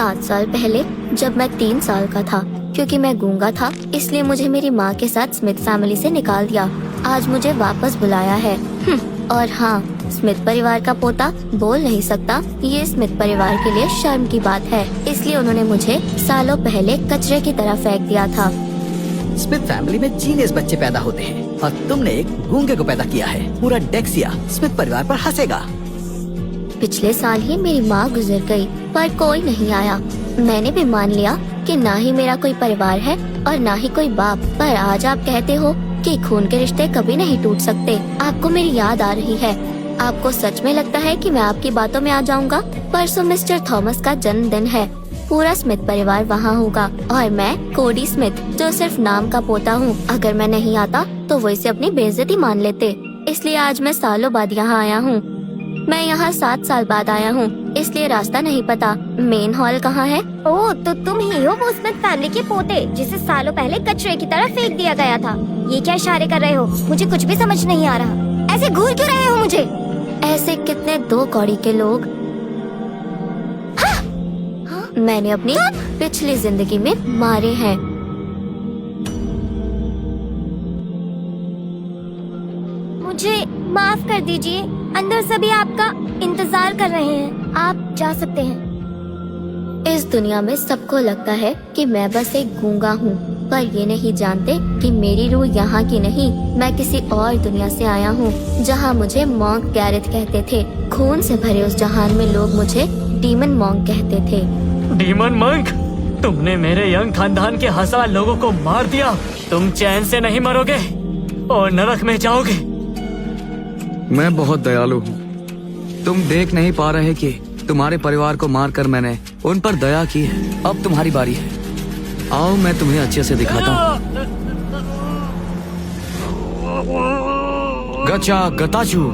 7 साल पहले जब मैं 3 साल का था, क्योंकि मैं गूंगा था इसलिए मुझे मेरी माँ के साथ स्मिथ फैमिली से निकाल दिया। आज मुझे वापस बुलाया है। और हाँ, स्मिथ परिवार का पोता बोल नहीं सकता, ये स्मिथ परिवार के लिए शर्म की बात है, इसलिए उन्होंने मुझे सालों पहले कचरे की तरह फेंक दिया था। स्मिथ फैमिली में जीनियस बच्चे पैदा होते हैं और तुमने एक गूंगे को पैदा किया है। पूरा डेक्सिया स्मिथ परिवार पर हंसेगा। पिछले साल ही मेरी माँ गुजर गई, पर कोई नहीं आया। मैंने भी मान लिया कि ना ही मेरा कोई परिवार है और ना ही कोई बाप। पर आज आप कहते हो कि खून के रिश्ते कभी नहीं टूट सकते। आपको मेरी याद आ रही है। आपको सच में लगता है कि मैं आपकी बातों में आ जाऊंगा? परसों मिस्टर थॉमस का जन्मदिन है। पूरा स्मिथ परिवार वहाँ होगा और मैं कोडी स्मिथ, जो सिर्फ नाम का पोता हूँ। अगर मैं नहीं आता तो वो इसे अपनी बेइज्जती मान लेते, इसलिए आज मैं सालों बाद यहाँ आया हूँ। मैं यहाँ 7 साल बाद आया हूँ, इसलिए रास्ता नहीं पता। मेन हॉल कहाँ है? ओह, तो तुम ही हो वो स्मिथ फैमिली के पोते जिसे सालों पहले कचरे की तरह फेंक दिया गया था। ये क्या इशारे कर रहे हो? मुझे कुछ भी समझ नहीं आ रहा। ऐसे घूर क्यों रहे हो मुझे? ऐसे कितने 2 कौड़ी के लोग मैंने अपनी पिछली जिंदगी में मारे हैं। मुझे माफ कर दीजिए, अंदर सभी आपका इंतजार कर रहे हैं। आप जा सकते हैं। इस दुनिया में सबको लगता है कि मैं बस एक गूंगा हूँ, पर ये नहीं जानते कि मेरी रूह यहाँ की नहीं, मैं किसी और दुनिया से आया हूँ, जहाँ मुझे मॉन्क गैरेथ कहते थे। खून से भरे उस जहान में लोग मुझे डीमन मॉन्क कहते थे। डीमन मंक, तुमने मेरे यंग खानदान के 1000 लोगों को मार दिया। तुम चैन से नहीं मरोगे और नरक में जाओगे। मैं बहुत दयालु हूँ। तुम देख नहीं पा रहे कि तुम्हारे परिवार को मारकर मैंने उन पर दया की है। अब तुम्हारी बारी है। आओ, मैं तुम्हें अच्छे से दिखाता हूँ। गचा गताचू।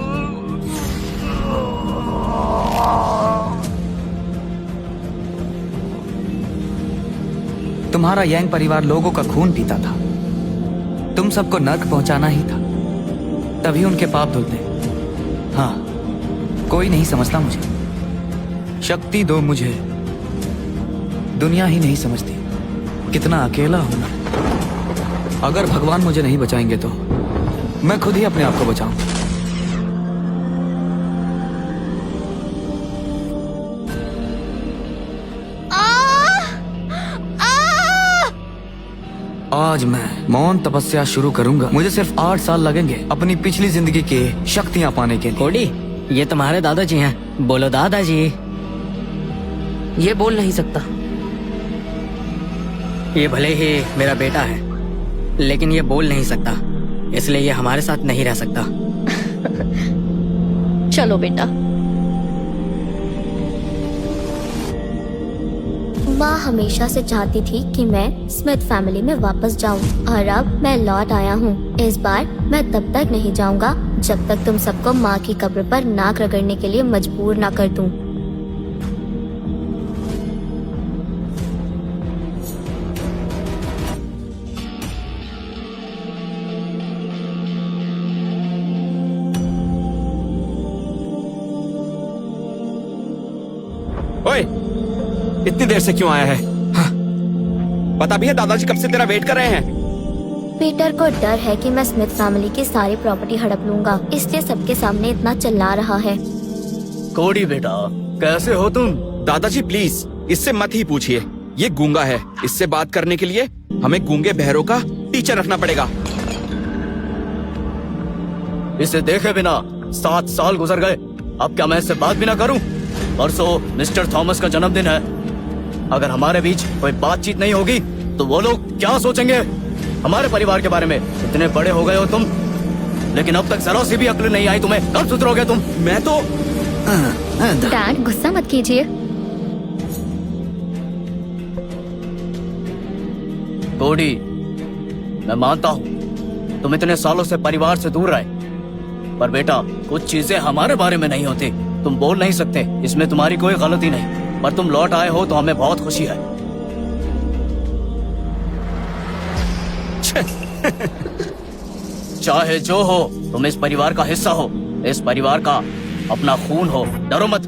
तुम्हारा यंग परिवार लोगों का खून पीता था। तुम सबको नर्क पहुंचाना ही था, तभी उनके पाप धुलते। हाँ, कोई नहीं समझता मुझे। शक्ति दो मुझे। दुनिया ही नहीं समझती कितना अकेला हूं मैं। अगर भगवान मुझे नहीं बचाएंगे तो मैं खुद ही अपने आप को बचाऊं। आज मैं मौन तपस्या शुरू करूंगा। मुझे सिर्फ 8 साल लगेंगे अपनी पिछली जिंदगी के शक्तियां पाने के लिए। कोडी, ये तुम्हारे दादाजी हैं। बोलो दादाजी। ये बोल नहीं सकता। ये भले ही मेरा बेटा है, लेकिन ये बोल नहीं सकता, इसलिए ये हमारे साथ नहीं रह सकता। चलो बेटा। माँ हमेशा से चाहती थी कि मैं स्मिथ फैमिली में वापस जाऊं, और अब मैं लौट आया हूँ। इस बार मैं तब तक नहीं जाऊंगा जब तक तुम सबको माँ की कब्र पर नाक रगड़ने के लिए मजबूर ना कर दूं। ओए, इतनी देर से क्यों आया है? हाँ। पता भी है दादाजी कब से तेरा वेट कर रहे हैं। पीटर को डर है कि मैं स्मिथ फैमिली की सारी प्रॉपर्टी हड़प लूंगा, इसलिए सबके सामने इतना चिल्ला रहा है। कोडी बेटा, कैसे हो तुम? दादाजी प्लीज इससे मत ही पूछिए। ये गूंगा है, इससे बात करने के लिए हमें गूंगे बहरों का टीचर रखना पड़ेगा। इसे देखे बिना 7 साल गुजर गए, अब क्या मैं इससे बात भी ना करूं? परसों मिस्टर थॉमस का जन्मदिन है। अगर हमारे बीच कोई बातचीत नहीं होगी तो वो लोग क्या सोचेंगे हमारे परिवार के बारे में? इतने बड़े हो गए हो तुम, लेकिन अब तक जरा सी भी अक्ल नहीं आई तुम्हें। कब सुधरोगे तुम? मैं तो डैड, गुस्सा मत कीजिए। कोडी, मैं मानता हूँ तुम इतने सालों से परिवार से दूर रहे, पर बेटा कुछ चीजें हमारे बारे में नहीं होती। तुम बोल नहीं सकते, इसमें तुम्हारी कोई गलती नहीं, पर तुम लौट आए हो तो हमें बहुत खुशी है। चाहे जो हो, तुम इस परिवार का हिस्सा हो, इस परिवार का अपना खून हो। डरो मत,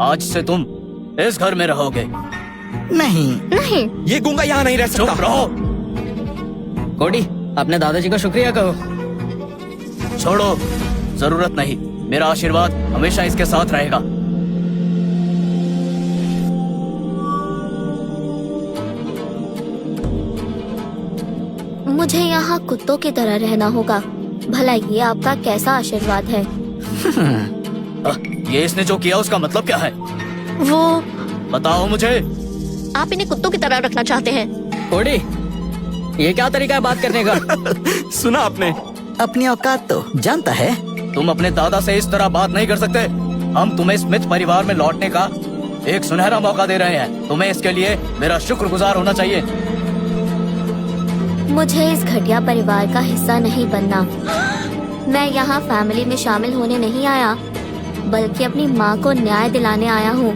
आज से तुम इस घर में रहोगे। नहीं। नहीं। ये गूंगा यहाँ नहीं रह चुप सकता। रहो। कोडी, अपने दादाजी का शुक्रिया कहो। छोड़ो, जरूरत नहीं। मेरा आशीर्वाद हमेशा इसके साथ रहेगा। मुझे यहाँ कुत्तों की तरह रहना होगा। भला ये आपका कैसा आशीर्वाद है? ये इसने जो किया उसका मतलब क्या है? वो बताओ मुझे। आप इन्हें कुत्तों की तरह रखना चाहते हैं। कोडी, ये क्या तरीका है बात करने का? सुना आपने? अपनी औकात तो जानता है। तुम अपने दादा से इस तरह बात नहीं कर सकते। हम तुम्हें स्मिथ परिवार में लौटने का एक सुनहरा मौका दे रहे हैं। तुम्हें इसके लिए मेरा शुक्रगुजार होना चाहिए। मुझे इस घटिया परिवार का हिस्सा नहीं बनना। मैं यहाँ फैमिली में शामिल होने नहीं आया, बल्कि अपनी माँ को न्याय दिलाने आया हूँ,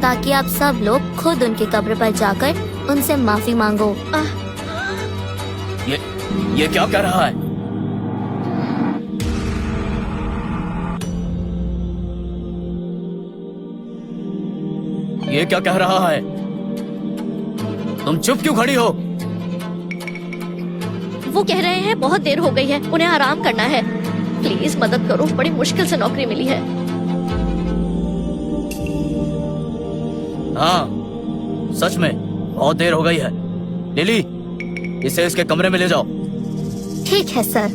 ताकि आप सब लोग खुद उनकी कब्र पर जाकर उनसे माफी मांगो। ये क्या कह रहा है? ये क्या कह रहा है? तुम चुप क्यों खड़ी हो? वो कह रहे हैं बहुत देर हो गई है, उन्हें आराम करना है। प्लीज मदद करो, बड़ी मुश्किल से नौकरी मिली है। हाँ, सच में बहुत देर हो गई है। लिली, इसे इसके कमरे में ले जाओ। ठीक है सर।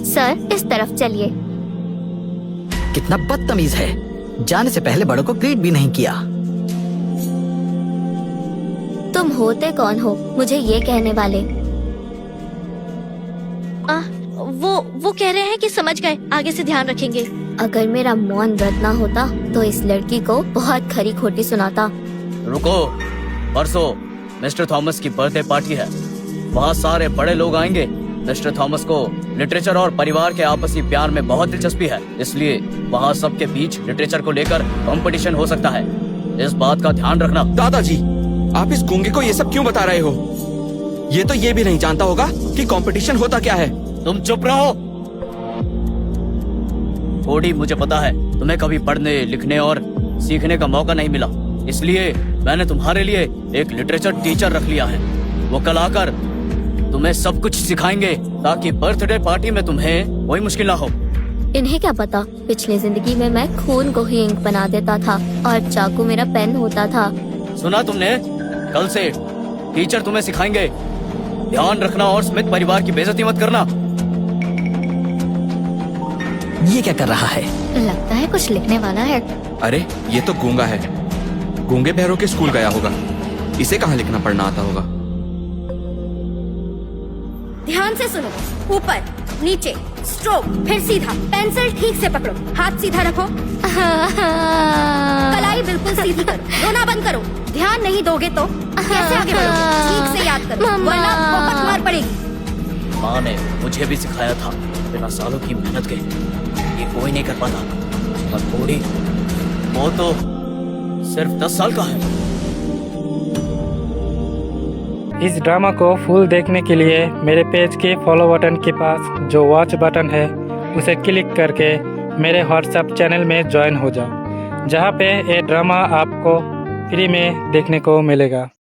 सर, इस तरफ चलिए। कितना बदतमीज है, जाने से पहले बड़ों को ग्रीट भी नहीं किया। तुम होते कौन हो मुझे ये कहने वाले? वो कह रहे हैं कि समझ गए, आगे से ध्यान रखेंगे। अगर मेरा मौन व्रत ना होता तो इस लड़की को बहुत खरी खोटी सुनाता। रुको, परसों मिस्टर थॉमस की बर्थडे पार्टी है। वहाँ सारे बड़े लोग आएंगे। मिस्टर थॉमस को लिटरेचर और परिवार के आपसी प्यार में बहुत दिलचस्पी है, इसलिए वहाँ सबके बीच लिटरेचर को लेकर कंपटीशन हो सकता है। इस बात का ध्यान रखना। दादाजी, आप इस गूंगे को ये सब क्यों बता रहे हो? ये तो ये भी नहीं जानता होगा कि कंपटीशन होता क्या है। तुम चुप रहो। कोडी, मुझे पता है तुम्हें कभी पढ़ने, लिखने और सीखने का मौका नहीं मिला, इसलिए मैंने तुम्हारे लिए एक लिटरेचर टीचर रख लिया है। वो कल आकर तुम्हें सब कुछ सिखाएंगे, ताकि बर्थडे पार्टी में तुम्हें कोई मुश्किल ना हो। इन्हें क्या पता, पिछली जिंदगी में मैं खून को ही इंक बना देता था और चाकू मेरा पेन होता था। सुना तुमने? कल से टीचर तुम्हें सिखाएंगे। ध्यान रखना और स्मिथ परिवार की बेइज्जती मत करना। ये क्या कर रहा है? लगता है कुछ लिखने वाला है। अरे, ये तो गूंगा है। गूंगे बहरों के स्कूल गया होगा। इसे कहाँ लिखना पढ़ना आता होगा? ध्यान से सुनो। ऊपर, नीचे, स्ट्रोक, फिर सीधा। पेंसिल ठीक से पकड़ो, हाथ सीधा रखो। कलाई बिल्कुल सीधी करो, रोना बंद करो। ध्यान नहीं दोगे तो कैसे आगे बढ़ोगे? ठीक से याद करो, वरना बहुत मार पड़ेगी। माँ ने मुझे भी सिखाया था, बिना सालों की मेहनत के ये कोई नहीं कर पाता। और कोडी, वो तो सिर्फ 10 साल का है। इस ड्रामा को फुल देखने के लिए मेरे पेज के फॉलो बटन के पास जो वॉच बटन है उसे क्लिक करके मेरे व्हाट्सएप चैनल में ज्वाइन हो जाओ, जहाँ पे ये ड्रामा आपको फ्री में देखने को मिलेगा।